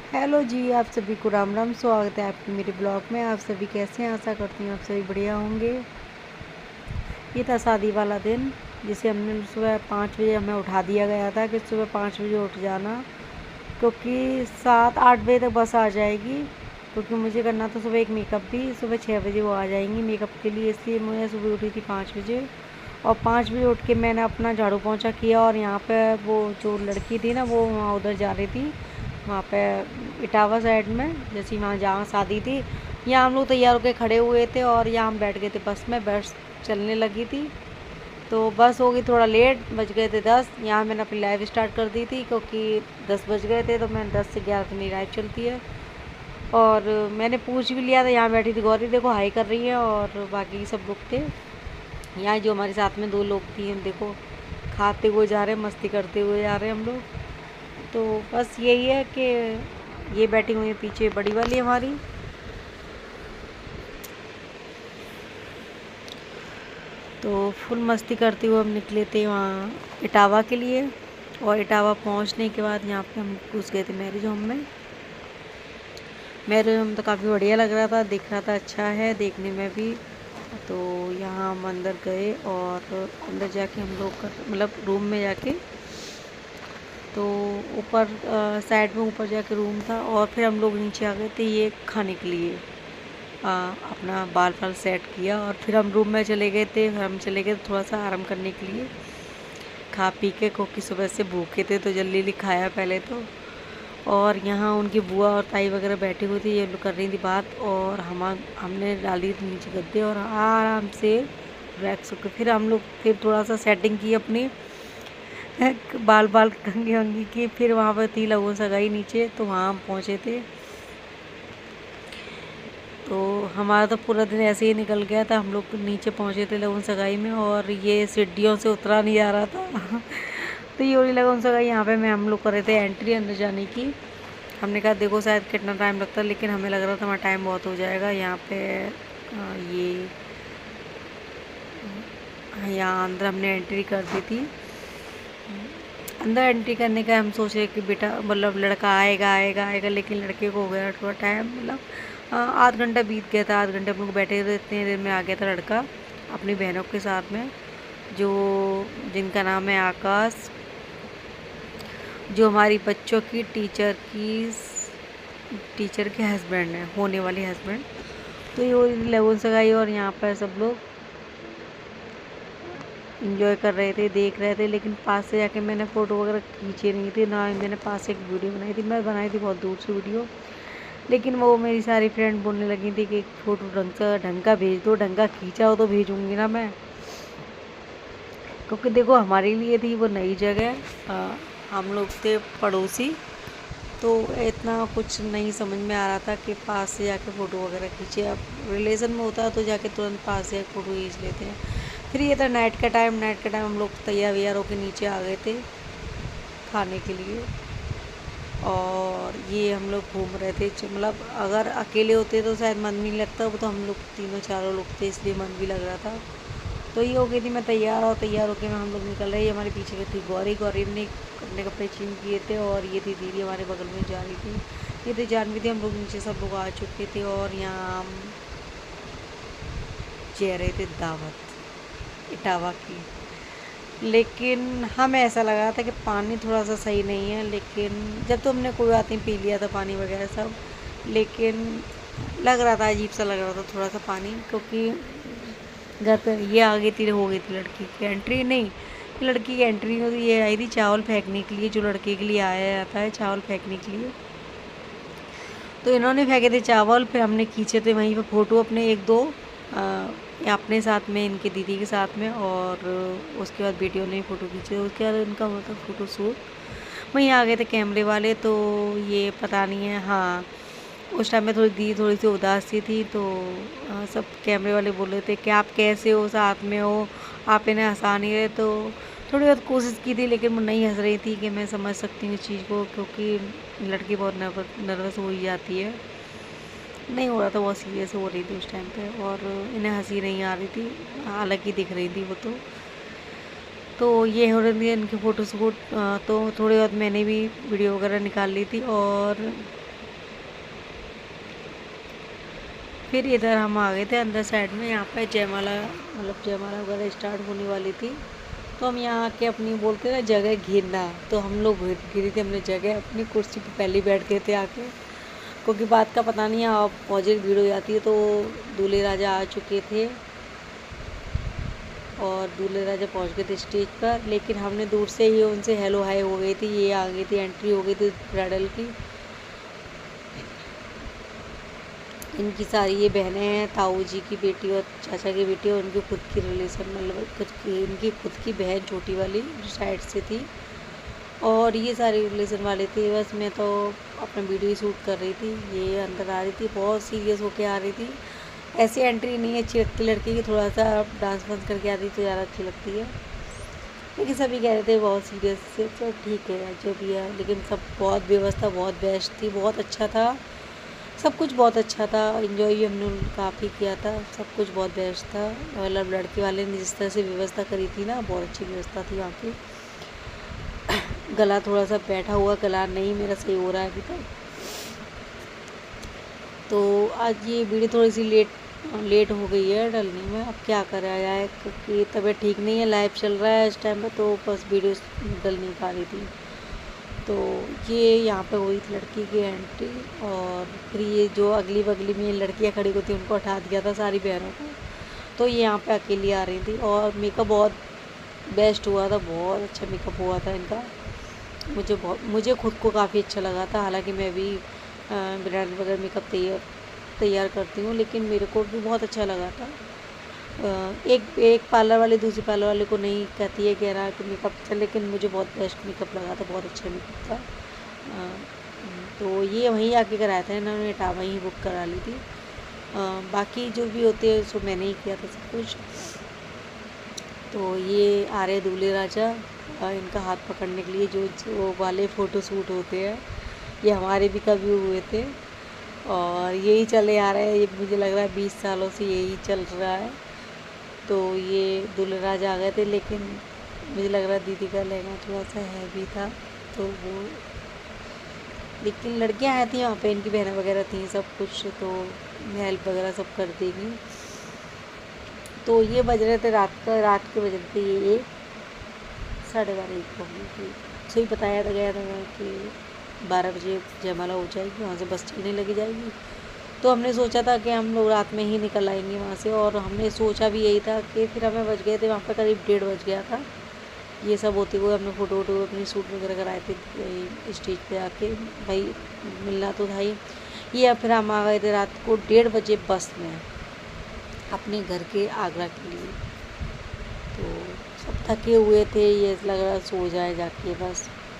Hello जी, आप सभी को राम राम। स्वागत है आपके मेरे ब्लॉग में। आप सभी कैसे हैं? आशा करती हूँ आप सभी बढ़िया होंगे। ये था शादी वाला दिन, जिसे हमने सुबह 5 बजे हमें उठा दिया गया था कि सुबह 5 बजे उठ जाना, क्योंकि 7-8 बजे तक बस आ जाएगी। क्योंकि मुझे करना था सुबह एक मेकअप भी, सुबह 6 बजे वो आ जाएंगी मेकअप के लिए, इसलिए मैं सुबह उठी थी 5 बजे। और 5 बजे उठ के मैंने अपना झाड़ू पोंछा किया, और यहाँ पे वो जो लड़की थी ना, वो वहाँ उधर जा रही थी, वहाँ पे इटावा साइड में, जैसे वहाँ जहाँ शादी थी। यहाँ हम लोग तैयार होकर खड़े हुए थे और यहाँ हम बैठ गए थे बस में। बस चलने लगी थी तो बस हो गई थोड़ा लेट, बज गए थे 10। यहाँ मैंने अपनी लाइव स्टार्ट कर दी थी, क्योंकि 10 बज गए थे, तो मैं 10 से 11 तक मेरी लाइव चलती है। और मैंने पूछ भी लिया था, यहाँ बैठी थी गौरी, देखो हाई कर रही है, और बाकी सब लोग थे यहाँ। जो हमारे साथ में 2 लोग थी, हम देखो खाते हुए जा रहे हैं, मस्ती करते हुए जा रहे हैं हम लोग। तो बस यही है कि ये बैठी हुई है पीछे बड़ी वाली हमारी। तो फुल मस्ती करते हुए हम निकले थे वहाँ इटावा के लिए। और इटावा पहुँचने के बाद यहाँ पे हम घुस गए थे मैरिज होम में। मैरिज होम तो काफ़ी बढ़िया लग रहा था, दिख रहा था, अच्छा है देखने में भी। तो यहाँ हम अंदर गए, और अंदर जाके हम लोग मतलब रूम में जाके, तो ऊपर साइड में ऊपर जाके रूम था, और फिर हम लोग नीचे आ गए थे ये खाने के लिए। अपना बाल सेट किया, और फिर हम रूम में चले गए थे। हम चले गए थोड़ा सा आराम करने के लिए, खा पी के, क्योंकि सुबह से भूखे थे तो जल्दी जल्दी खाया पहले तो। और यहाँ उनकी बुआ और ताई वगैरह बैठी हुई थी, ये लोग कर रही थी बात, और हमने डाल दी थी नीचे गद्दे, और आराम से रिलैक्स होकर फिर हम लोग फिर थोड़ा सा सेटिंग की अपनी, बाल कंघी वंगी की। फिर वहाँ पर थी लगन सगाई नीचे, तो वहाँ हम पहुँचे थे। तो हमारा तो पूरा दिन ऐसे ही निकल गया था। हम लोग नीचे पहुँचे थे लगन सगाई में, और ये सीढ़ियों से उतरा नहीं जा रहा था। तो ये वाली लगन सगाई यहाँ पे हम लोग कर रहे थे एंट्री अंदर जाने की। हमने कहा देखो शायद कितना टाइम लगता है, लेकिन हमें लग रहा था हमारा टाइम बहुत हो जाएगा यहाँ पे। ये यहाँ अंदर हमने एंट्री कर दी थी। अंदर एंट्री करने का हम सोच रहे कि बेटा मतलब लड़का आएगा आएगा आएगा, लेकिन लड़के को हो गया थोड़ा टाइम, मतलब आध घंटा बीत गया था। आध घंटे हम लोग बैठे थे, इतने देर में आ गया था लड़का अपनी बहनों के साथ में, जो जिनका नाम है आकाश, जो हमारी बच्चों की टीचर के हस्बैंड हैं, होने वाले हस्बैंड। तो ये लगन सगाई, और यहाँ पर सब लोग इंजॉय कर रहे थे, देख रहे थे। लेकिन पास से जाके मैंने फ़ोटो वगैरह खींचे नहीं थे ना, मैंने पास से एक वीडियो बनाई थी। मैं बनाई थी बहुत दूर से वीडियो, लेकिन वो मेरी सारी फ्रेंड बोलने लगी थी कि एक फ़ोटो ढंग का भेज दो, ढंग का खींचा हो तो भेजूँगी ना मैं। क्योंकि देखो हमारे लिए थी वो नई जगह, हम लोग थे पड़ोसी, तो इतना कुछ नहीं समझ में आ रहा था कि पास से जाके फ़ोटो वगैरह खींचे। अब रिलेशन में होता है तो जाके तुरंत पास से फ़ोटो खींच लेते हैं। फिर ये था नाइट का टाइम हम लोग तैयार वैयार होकर नीचे आ गए थे खाने के लिए। और ये हम लोग घूम रहे थे, मतलब अगर अकेले होते तो शायद मन भी नहीं लगता, वो तो हम लोग तीनों चारों लोग थे, इसलिए मन भी लग रहा था। तो ये हो गई थी मैं तैयार, और तैयार होकर हम लोग निकल रहे। हमारे पीछे की थी गौरी ने अपने कपड़े चेंज किए थे, और ये थी दीदी हमारे बगल में जा रही थी, ये थी जानवी थी। हम लोग नीचे सब लोग आ चुके थे, और यहाँ हम जा रहे थे दावत इटावा की। लेकिन हमें ऐसा लगा था कि पानी थोड़ा सा सही नहीं है, लेकिन जब तो हमने कोई बात नहीं पी लिया था पानी वगैरह सब, लेकिन लग रहा था अजीब सा लग रहा था थोड़ा सा पानी, क्योंकि घर पे ये आ गई थी, हो गई थी लड़की की एंट्री। नहीं, लड़की की एंट्री नहीं थी, ये आई थी चावल फेंकने के लिए, जो लड़के के लिए आया जाता है चावल फेंकने के लिए। तो इन्होंने फेंके थे चावल, फिर हमने खींचे थे वहीं पे फ़ोटो अपने एक दो, अपने साथ में, इनके दीदी के साथ में, और उसके बाद बेटियों ने फ़ोटो खींचे। उसके बाद इनका हुआ था फ़ोटो शूट। वहीं आ गए थे कैमरे वाले, तो ये पता नहीं है, हाँ उस टाइम में थोड़ी सी उदास सी थी। तो सब कैमरे वाले बोल रहे थे कि आप कैसे हो, साथ में हो, आप इन्हें हंसा नहीं रहे। तो थोड़ी बहुत कोशिश की थी, लेकिन वो नहीं हंस रही थी, कि मैं समझ सकती हूँ इस चीज़ को, क्योंकि लड़की बहुत नर्वस हो ही जाती है। नहीं हो रहा था, बहुत सीरियस हो रही थी उस टाइम पे, और इन्हें हंसी नहीं आ रही थी, हालांकि दिख रही थी वो तो ये हो रही थी इनकी फ़ोटो शूट। तो थोड़ी बहुत मैंने भी वीडियो वगैरह निकाल ली थी, और फिर इधर हम आ गए थे अंदर साइड में। यहाँ पे जयमाला मतलब जयमाला वगैरह स्टार्ट होने वाली थी, तो हम यहाँ आके अपनी बोलते ना जगह घेरना, तो हम लोग घिरी थी हमने जगह, अपनी कुर्सी पे पहले बैठ गए थे आके, क्योंकि बात का पता नहीं आप पहुँचे भीड़ हो जाती है। तो दूल्हे राजा आ चुके थे और दूल्हे राजा पहुँच गए थे स्टेज पर, लेकिन हमने दूर से ही उनसे हेलो हाय हो गई थी। ये आ गई थी, एंट्री हो गई थी ब्राइडल की। इनकी सारी ये बहनें हैं, ताऊ जी की बेटी और चाचा की बेटी, और उनकी खुद की रिलेशन मतलब इनकी खुद की बहन छोटी वाली जो साइड से थी, और ये सारे रिलेशन वाले थे। बस मैं तो अपना वीडियो शूट कर रही थी। ये अंदर आ रही थी, बहुत सीरियस होके आ रही थी। ऐसी एंट्री नहीं अच्छी लगती लड़की की, थोड़ा सा डांस वांस करके आती तो ज़्यादा अच्छी लगती है। लेकिन सभी कह रहे थे बहुत सीरियस से, तो ठीक है जो भी है, लेकिन सब बहुत व्यवस्था बहुत बेस्ट थी, बहुत अच्छा था, सब कुछ बहुत अच्छा था। एंजॉय भी हमने काफ़ी किया था, सब कुछ बहुत बेस्ट था। मतलब लड़के वाले ने जिस तरह से व्यवस्था करी थी ना, बहुत अच्छी व्यवस्था थी वहाँ की। गला थोड़ा सा बैठा हुआ, गला नहीं मेरा सही हो रहा है अभी तक। तो आज ये वीडियो थोड़ी सी लेट हो गई है डलने में, अब क्या करा जाए, क्योंकि तबीयत ठीक नहीं है, लाइव चल रहा है इस टाइम पे, तो बस वीडियो डल नहीं पा रही थी। तो ये यहाँ पे हुई थी लड़की की एंट्री, और फिर ये जो अगली बगली में लड़कियाँ खड़ी हुई थी उनको हटा दिया था सारी बहनों को, तो ये यहाँ पे अकेली आ रही थी। और मेकअप बहुत बेस्ट हुआ था, बहुत अच्छा मेकअप हुआ था इनका। मुझे खुद को काफ़ी अच्छा लगा था। हालांकि मैं भी ब्राइडल वगैरह मेकअप तैयार करती हूँ, लेकिन मेरे को भी बहुत अच्छा लगा था। एक पार्लर वाले दूसरी पार्लर वाले को नहीं कहती है कह रहा कि मेकअप अच्छा, लेकिन मुझे बहुत बेस्ट मेकअप लगा था, बहुत अच्छा मेकअप था। तो ये वहीं आके कराया था इन्होंने, टावा ही बुक करा ली थी। बाकी जो भी होते हैं सो मैंने ही किया था सब कुछ। तो ये आ रहे दूल्हे राजा, इनका हाथ पकड़ने के लिए जो वाले फ़ोटो शूट होते हैं, ये हमारे भी कभी हुए थे, और यही चले आ रहे हैं। ये मुझे लग रहा है 20 सालों से यही चल रहा है। तो ये दूल्हे राजा आ गए थे, लेकिन मुझे लग रहा है दीदी का लहंगा थोड़ा सा हैवी था, तो वो, लेकिन लड़कियां आई थी वहाँ पे, इनकी बहनें वगैरह थी सब कुछ, तो हेल्प वगैरह सब कर देगी। तो ये बज रहे थे रात के बज रहे थे ये 12:30 हो गई थी। सही बताया था गया था कि 12 बजे जयमाला हो जाएगी, वहाँ से बस चलने लगी जाएगी। तो हमने सोचा था कि हम लोग रात में ही निकल आएंगे वहाँ से, और हमने सोचा भी यही था कि फिर हमें बज गए थे वहाँ पर करीब 1:30 बज गया था। ये सब होते हुए हमने फ़ोटो वोटो अपनी शूट वगैरह कराए थे स्टेज पे आके, भाई मिलना तो था ही। ये फिर हम आ गए थे रात को 1:30 बजे बस में अपने घर के आगरा के लिए। तो सब थके हुए थे, ये लग रहा सो जाए जाके बस।